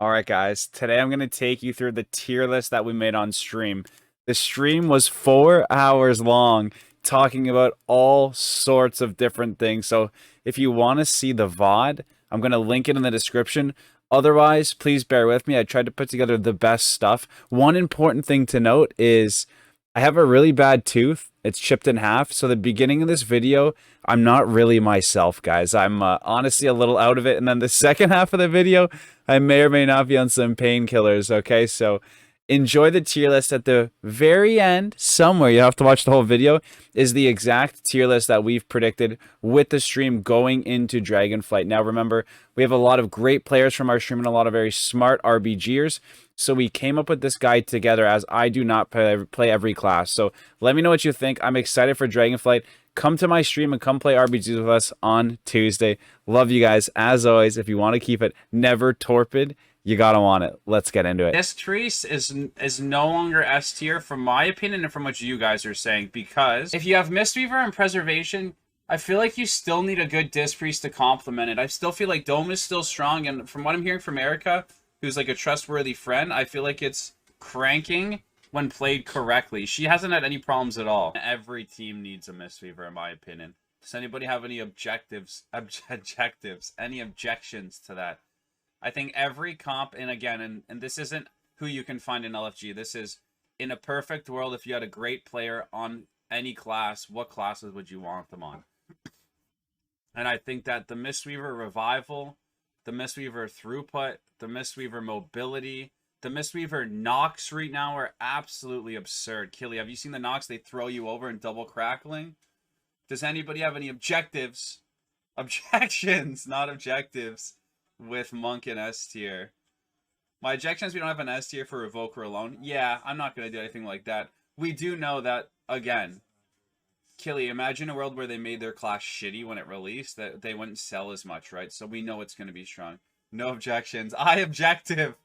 Alright guys, today I'm going to take you through the tier list that we made on stream. The stream was 4 hours long, talking about all sorts of different things. So if you want to see the VOD, I'm going to link it in the description. Otherwise, please bear with me. I tried to put together the best stuff. One important thing to note is I have a really bad tooth. It's chipped in half. So the beginning of this video, I'm not really myself, guys. I'm honestly a little out of it. And then the second half of the video, I may or may not be on some painkillers, okay? So enjoy the tier list. At the very end, somewhere, you have to watch the whole video, is the exact tier list that we've predicted with the stream going into Dragonflight. Now, remember, we have a lot of great players from our stream and a lot of very smart RBGers. So we came up with this guide together, as I do not play every class. So let me know what you think. I'm excited for Dragonflight. Come to my stream and come play RBGs with us on Tuesday. Love you guys. As always, if you want to keep it never torpid, you gotta want it. Let's get into it. This Treese is no longer S tier, from my opinion and from what you guys are saying, because if you have Mistweaver and Preservation, I feel like you still need a good Disc Priest to complement it. I still feel like Dome is still strong, and from what I'm hearing from Erica, who's like a trustworthy friend, I feel like it's cranking when played correctly. She hasn't had any problems at all. Every team needs a Mistweaver, in my opinion. Does anybody have any any objections to that? I think every comp, and again, and this isn't who you can find in LFG. This is, in a perfect world, if you had a great player on any class, what classes would you want them on? And I think that the Mistweaver Revival, the Mistweaver Throughput, the Mistweaver Mobility, the Mistweaver knocks right now are absolutely absurd. Killy, have you seen the knocks? They throw you over in double crackling. Does anybody have any objectives? Objections, not objectives, with Monk and S tier? My objection is we don't have an S tier for Evoker alone. Yeah, I'm not going to do anything like that. We do know that, again, Killy, imagine a world where they made their class shitty when it released, that they wouldn't sell as much, right? So we know it's going to be strong. No objections. I objective.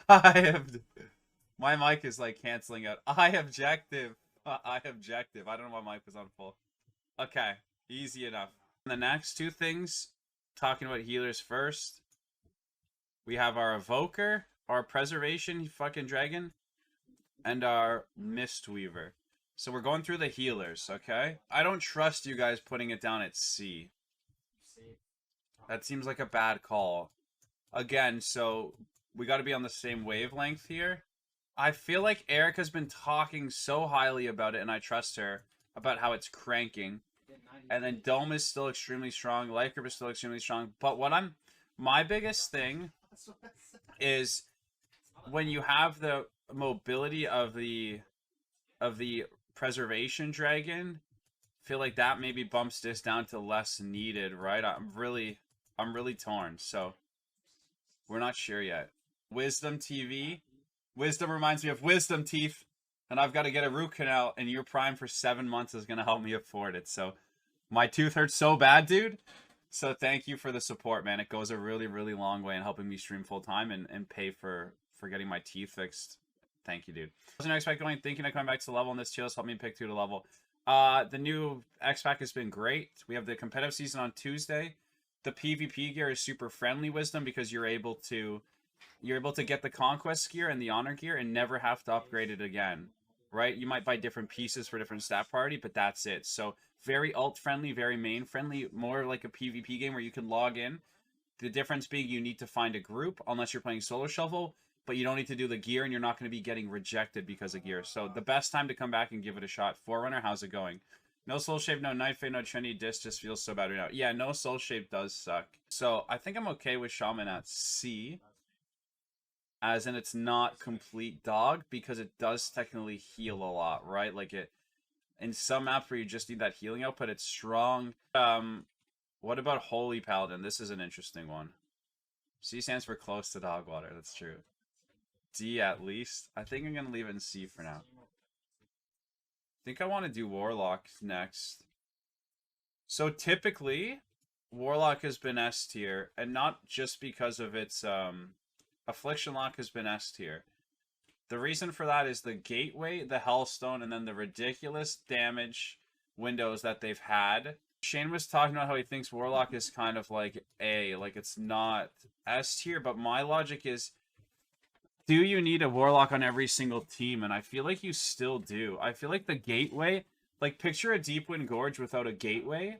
My mic is like canceling out. I objective. I objective. I don't know why my mic was on full. Okay, easy enough. The next two things, talking about healers first, we have our Evoker, our Preservation fucking Dragon, and our Mistweaver. So we're going through the healers, okay? I don't trust you guys putting it down at C. That seems like a bad call. Again, so we got to be on the same wavelength here. I feel like Erica's been talking so highly about it, and I trust her, about how it's cranking. And then Dome is still extremely strong. Life Grip is still extremely strong. But my biggest thing is when you have the mobility of the Preservation Dragon, I feel like that maybe bumps this down to less needed, right? I'm really torn. So we're not sure yet. Wisdom TV. Wisdom reminds me of wisdom teeth. And I've got to get a root canal, and your Prime for 7 months is going to help me afford it. So my tooth hurts so bad, dude. So thank you for the support, man. It goes a really, really long way in helping me stream full time and pay for getting my teeth fixed. Thank you, dude. I wasn't expecting thinking of coming back to the level in this tier list. Help me pick 2 to level. The new X-Pack has been great. We have the competitive season on Tuesday. The PvP gear is super friendly, Wisdom, because you're able to get the Conquest gear and the Honor gear and never have to upgrade it again. Right? You might buy different pieces for different stat party, but that's it. So very ult-friendly, very main-friendly, more like a PvP game where you can log in. The difference being you need to find a group, unless you're playing Solo Shuffle, but you don't need to do the gear, and you're not going to be getting rejected because of gear. So the best time to come back and give it a shot. Forerunner, how's it going? No Soul Shape, no Night Fade, no Trinity Disc, just feels so bad right now. Yeah, no Soul Shape does suck. So I think I'm okay with Shaman at C. As in, it's not complete dog, because it does technically heal a lot, right? Like, it, in some maps where you just need that healing output, it's strong. What about Holy Paladin? This is an interesting one. C stands for close to dog water. That's true. D at least. I think I'm going to leave it in C for now. I think I want to do Warlock next. So typically, Warlock has been S tier, and not just because of its, Affliction Lock has been S tier. The reason for that is the Gateway, the Hellstone, and then the ridiculous damage windows that they've had. Shane was talking about how he thinks Warlock is kind of like A, like it's not S tier, but my logic is do you need a Warlock on every single team? And I feel like you still do. I feel like the gateway, like picture a Deepwind Gorge without a gateway.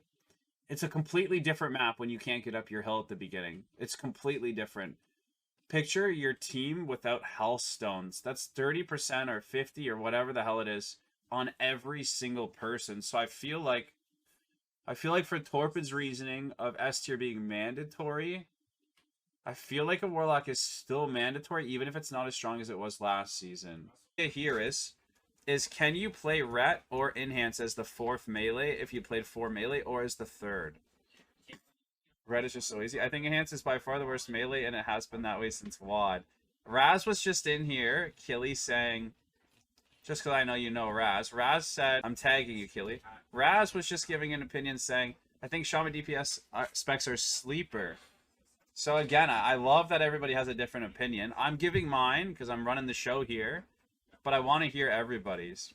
It's a completely different map when you can't get up your hill at the beginning. It's completely different. Picture your team without Hellstones. That's 30% or 50 or whatever the hell it is on every single person. So I feel like for Torpid's reasoning of S tier being mandatory, I feel like a Warlock is still mandatory, even if it's not as strong as it was last season. Here is can you play Ret or Enhance as the 4th melee if you played 4 melee, or as the 3rd? Ret is just so easy. I think Enhance is by far the worst melee, and it has been that way since WoD. Raz was just in here, Killy saying, just because I know you know Raz. Raz said, I'm tagging you, Killy. Raz was just giving an opinion saying, I think Shaman DPS specs are sleeper. So again, I love that everybody has a different opinion. I'm giving mine because I'm running the show here, but I want to hear everybody's.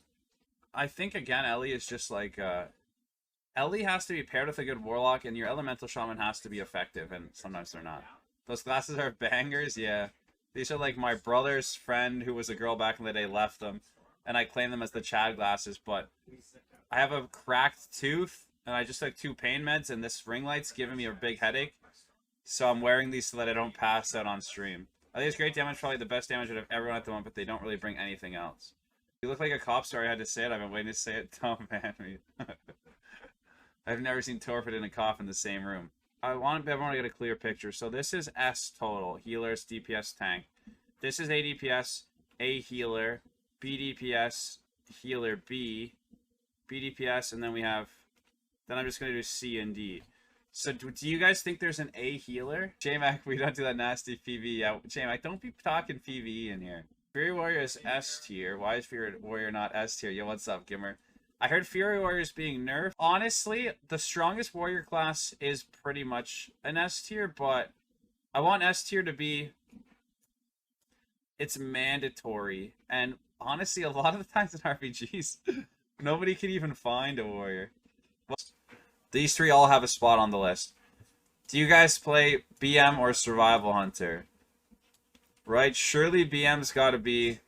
I think, again, Ellie is just like... Ellie has to be paired with a good Warlock, and your Elemental Shaman has to be effective, and sometimes they're not. Those glasses are bangers, yeah. These are like my brother's friend who was a girl back in the day left them, and I claim them as the Chad glasses, but I have a cracked tooth, and I just took 2 pain meds, and this ring light's giving me a big headache. So I'm wearing these so that I don't pass out on stream. I think it's great damage, probably the best damage out of everyone at the moment, but they don't really bring anything else. You look like a cop star. I had to say it. I've been waiting to say it. Don't man me. I've never seen Torpid and a cop in the same room. I want everyone to get a clear picture. So this is S total. Healers, DPS, tank. This is ADPS, A healer, BDPS, healer B, BDPS, and then we have... Then I'm just going to do C and D. So do you guys think there's an A healer? J-Mac, we don't do that nasty PvE. Yeah, J-Mac, don't be talking PvE in here. Fury Warrior is S tier. Why is Fury Warrior not S tier? Yo, what's up, Gimmer? I heard Fury Warrior is being nerfed. Honestly, the strongest warrior class is pretty much an S tier, but I want S tier to be... It's mandatory. And honestly, a lot of the times in RPGs, nobody can even find a warrior. These 3 all have a spot on the list. Do you guys play BM or Survival Hunter? Right? Surely BM's got to be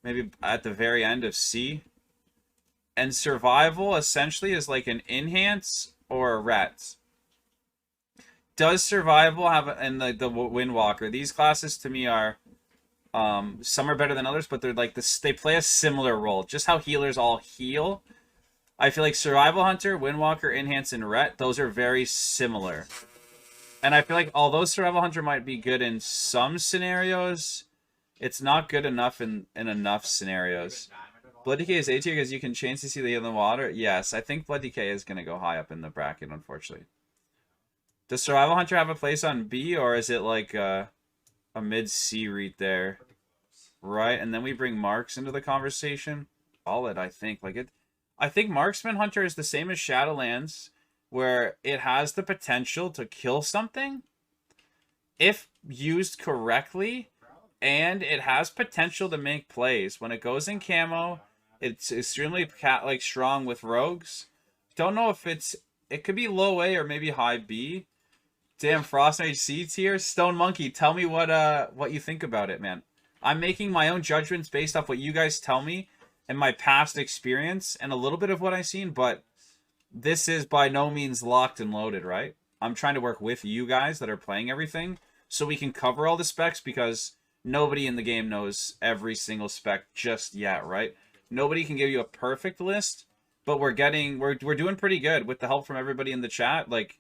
maybe at the very end of C. And Survival essentially is like an Enhance or a Ret. Does Survival have, and the Windwalker, these classes to me are, some are better than others, but they're like this, they play a similar role. Just how healers all heal. I feel like Survival Hunter, Windwalker, Enhance, and Ret, those are very similar. And I feel like although Survival Hunter might be good in some scenarios, it's not good enough in enough scenarios. Blood Decay is A tier because you can change to see the in the water. Yes, I think Blood Decay is going to go high up in the bracket, unfortunately. Does Survival Hunter have a place on B, or is it like a mid-C right there? Right, and then we bring Marks into the conversation. Solid, I think. Like it. I think Marksman Hunter is the same as Shadowlands, where it has the potential to kill something if used correctly, and it has potential to make plays. When it goes in camo, it's extremely strong with rogues. Don't know if it could be low A or maybe high B. Damn, Frost Mage C tier. Stone Monkey, tell me what you think about it, man. I'm making my own judgments based off what you guys tell me and my past experience and a little bit of what I've seen, but this is by no means locked and loaded, right? I'm trying to work with you guys that are playing everything so we can cover all the specs, because nobody in the game knows every single spec just yet, right? Nobody can give you a perfect list, but we're doing pretty good with the help from everybody in the chat. Like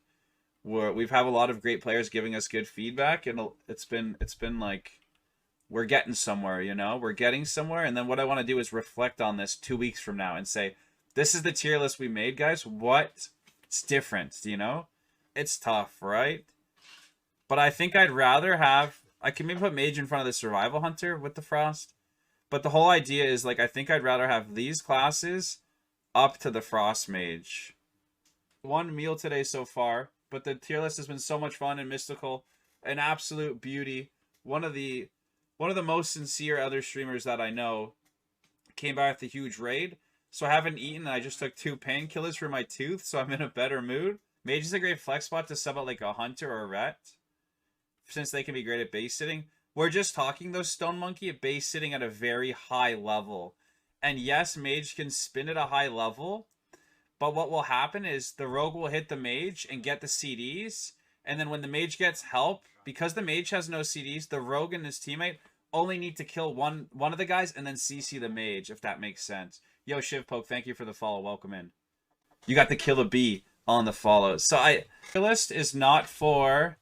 we've had a lot of great players giving us good feedback, and it's been like we're getting somewhere, you know? We're getting somewhere, and then what I want to do is reflect on this 2 weeks from now and say, this is the tier list we made, guys. What's different, you know? It's tough, right? But I think I'd rather have... I can maybe put Mage in front of the Survival Hunter with the Frost. But the whole idea is, like, I think I'd rather have these classes up to the Frost Mage. 1 meal today so far, but the tier list has been so much fun and mystical. An absolute beauty. One of the most sincere other streamers that I know came by with a huge raid. So I haven't eaten, and I just took 2 painkillers for my tooth, so I'm in a better mood. Mage is a great flex spot to sub out like a Hunter or a Ret, since they can be great at base sitting. We're just talking though, Stone Monkey, a base sitting at a very high level. And yes, Mage can spin at a high level, but what will happen is the Rogue will hit the Mage and get the CDs, and then when the Mage gets help, because the Mage has no CDs, the Rogue and his teammate only need to kill one of the guys and then CC the Mage, if that makes sense. Yo, Shivpoke, thank you for the follow. Welcome in. You got the Kill a Bee on the follow. So the list is not for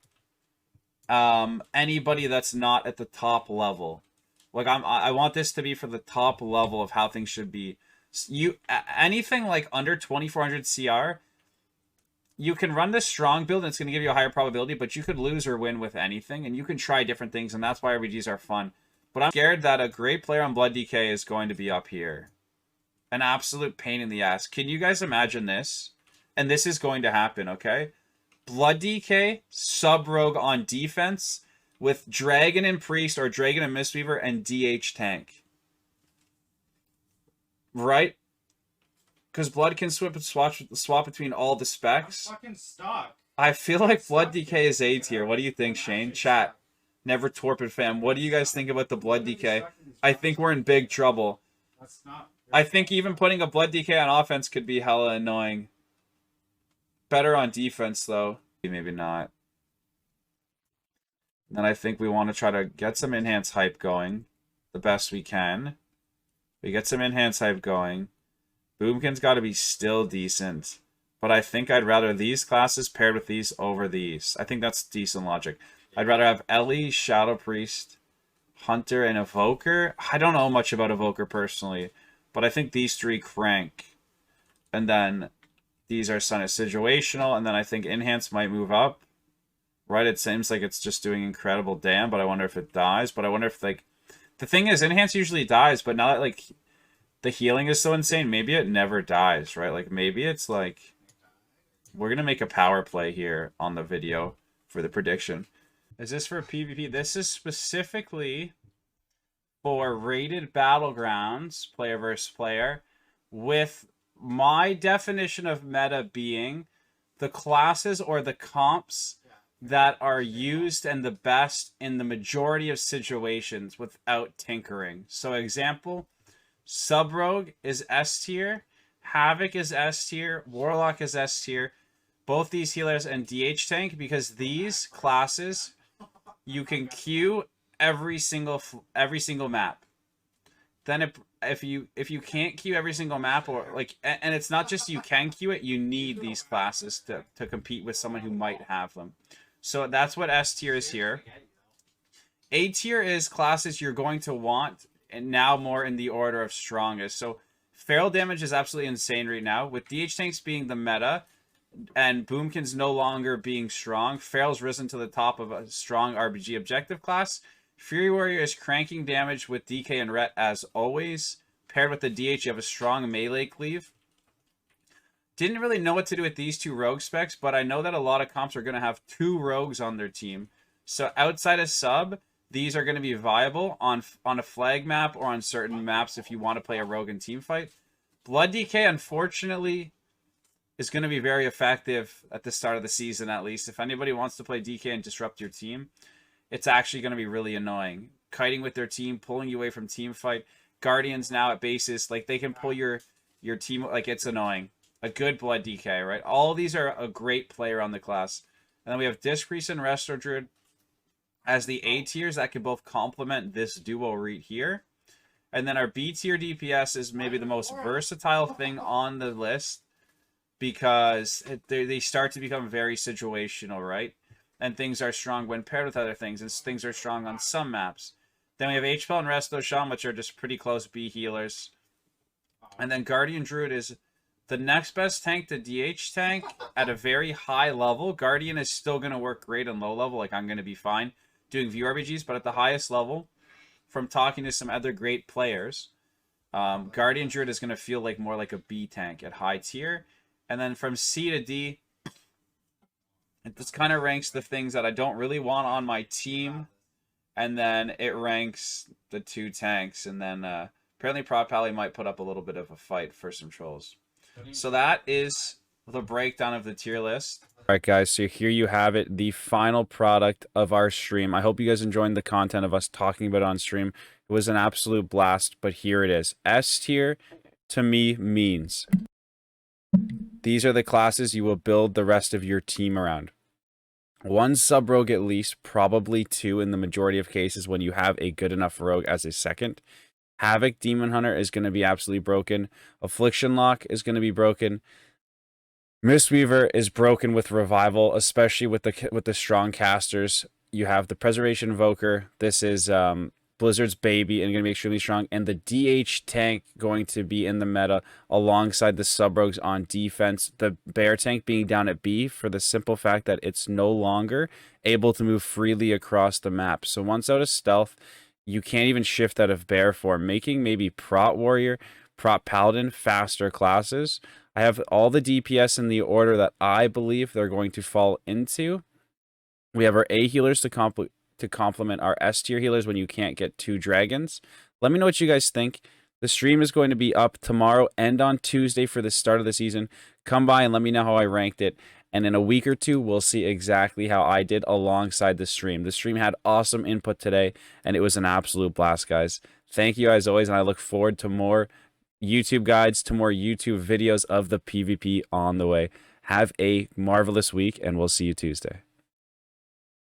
anybody that's not at the top level. Like I want this to be for the top level of how things should be. Anything like under 2400 CR, you can run this strong build and it's going to give you a higher probability, but you could lose or win with anything, and you can try different things, and that's why RBGs are fun. But I'm scared that a great player on Blood DK is going to be up here. An absolute pain in the ass. Can you guys imagine this? And this is going to happen, okay? Blood DK, sub-rogue on defense, with Dragon and Priest, or Dragon and Mistweaver, and DH tank. Right? Because Blood can swap between all the specs. Fucking stock. I feel like Blood DK is A tier. What do you think, Shane? Chat. Never Torpid fam. What do you guys think about the Blood DK? I think we're in big trouble. I think even putting a Blood DK on offense could be hella annoying. Better on defense, though. Maybe not. And then I think we want to try to get some enhanced hype going the best we can. We get some enhanced hype going. Boomkin's got to be still decent. But I think I'd rather these classes paired with these over these. I think that's decent logic. I'd rather have Ellie, Shadow Priest, Hunter, and Evoker. I don't know much about Evoker personally, but I think these three crank. And then these are kind of situational, and then I think Enhance might move up. Right? It seems like it's just doing incredible damn, but I wonder if it dies. But I wonder if, like... The thing is, Enhance usually dies, but now that, like, the healing is so insane, maybe it never dies, right? Like, maybe it's, like... We're going to make a power play here on the video for the prediction. Is this for PvP? This is specifically for rated battlegrounds, player versus player, with my definition of meta being the classes or the comps that are used and the best in the majority of situations without tinkering. So example, Sub-Rogue is S tier, Havoc is S tier, Warlock is S tier, both these healers and DH tank, because these classes you can queue every single map. Then if you can't queue every single map, or like, and it's not just you can queue it, you need these classes to compete with someone who might have them. So that's what S tier is here. A tier is classes you're going to want, and now more in the order of strongest. So feral damage is absolutely insane right now, with DH tanks being the meta and Boomkins no longer being strong. Feral's risen to the top of a strong RBG objective class. Fury Warrior is cranking damage with DK and Ret as always. Paired with the DH, you have a strong melee cleave. Didn't really know what to do with these two rogue specs, but I know that a lot of comps are going to have two rogues on their team. So outside of sub, these are going to be viable on a flag map or on certain maps if you want to play a rogue in team fight. Blood DK, unfortunately, is going to be very effective at the start of the season, at least. If anybody wants to play DK and disrupt your team, it's actually going to be really annoying. Kiting with their team, pulling you away from team fight. Guardians now at bases, like, they can pull your team, like, it's annoying. A good Blood DK, right? All of these are a great player on the class. And then we have Disc Priest and Resto Druid as the A tiers that can both complement this duo right here. And then our B tier DPS is maybe the most versatile thing on the list, because they start to become very situational, right? And things are strong when paired with other things, and things are strong on some maps. Then we have HPL and Resto Shaman, which are just pretty close B healers. And then Guardian Druid is the next best tank to DH tank at a very high level. Guardian is still going to work great on low level, like I'm going to be fine doing view RBGs, but at the highest level, from talking to some other great players, Guardian Druid is going to feel like more like a B tank at high tier. And then from C to D, it just kind of ranks the things that I don't really want on my team. And then it ranks the two tanks. And then apparently Prop Pally might put up a little bit of a fight for some trolls. So that is with a breakdown of the tier list. All right, guys, so here you have it, the final product of our stream. I hope you guys enjoyed the content of us talking about it on stream. It was an absolute blast, but here it is. S tier, to me, means these are the classes you will build the rest of your team around. 1 sub-rogue at least, probably 2 in the majority of cases when you have a good enough rogue as a second. Havoc Demon Hunter is going to be absolutely broken. Affliction Lock is going to be broken. Mistweaver is broken with Revival, especially with the strong casters. You have the Preservation Invoker. This is Blizzard's baby and going to be extremely strong. And the DH tank going to be in the meta alongside the sub-rogues on defense. The bear tank being down at B for the simple fact that it's no longer able to move freely across the map. So once out of stealth, you can't even shift out of bear form, making maybe Prot Warrior, Prot Paladin faster classes. I have all the DPS in the order that I believe they're going to fall into. We have our A healers to complement our S tier healers when you can't get 2 dragons. Let me know what you guys think. The stream is going to be up tomorrow and on Tuesday for the start of the season. Come by and let me know how I ranked it. And in a week or two, we'll see exactly how I did alongside the stream. The stream had awesome input today, and it was an absolute blast, guys. Thank you as always, and I look forward to more YouTube guides, to more YouTube videos of the PvP on the way. Have a marvelous week, and we'll see you Tuesday.